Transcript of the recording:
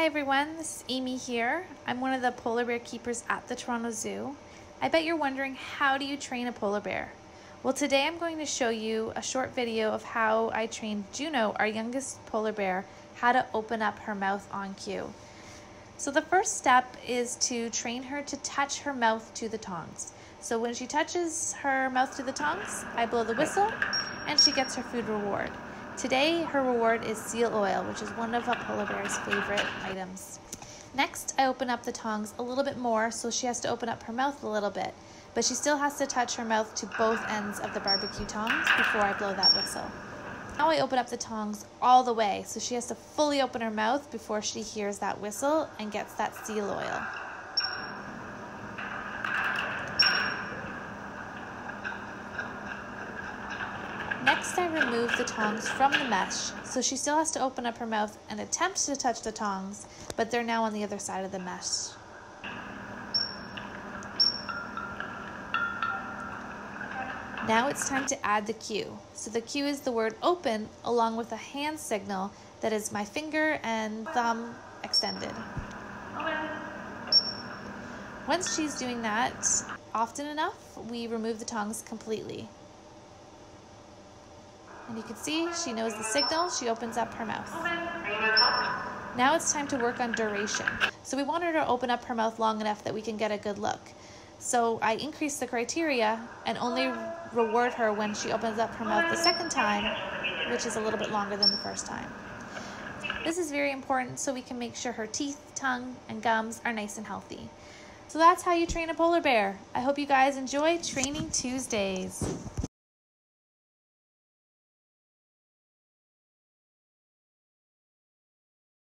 everyone, this is Amy here. I'm one of the polar bear keepers at the Toronto Zoo. I bet you're wondering, how do you train a polar bear? Well, today I'm going to show you a short video of how I trained Juno, our youngest polar bear, how to open up her mouth on cue. So the first step is to train her to touch her mouth to the tongs. So when she touches her mouth to the tongs, I blow the whistle and she gets her food reward. Today, her reward is seal oil, which is one of a polar bear's favorite items. Next, I open up the tongs a little bit more, so she has to open up her mouth a little bit, but she still has to touch her mouth to both ends of the barbecue tongs before I blow that whistle. Now I open up the tongs all the way, so she has to fully open her mouth before she hears that whistle and gets that seal oil. Next, I remove the tongs from the mesh, so she still has to open up her mouth and attempt to touch the tongs, but they're now on the other side of the mesh. Now it's time to add the cue. So the cue is the word open along with a hand signal that is my finger and thumb extended. Once she's doing that often enough, we remove the tongs completely. And you can see she knows the signal, she opens up her mouth. Now it's time to work on duration. So we want her to open up her mouth long enough that we can get a good look. So I increase the criteria and only reward her when she opens up her mouth the second time, which is a little bit longer than the first time. This is very important so we can make sure her teeth, tongue, and gums are nice and healthy. So that's how you train a polar bear. I hope you guys enjoy Training Tuesdays.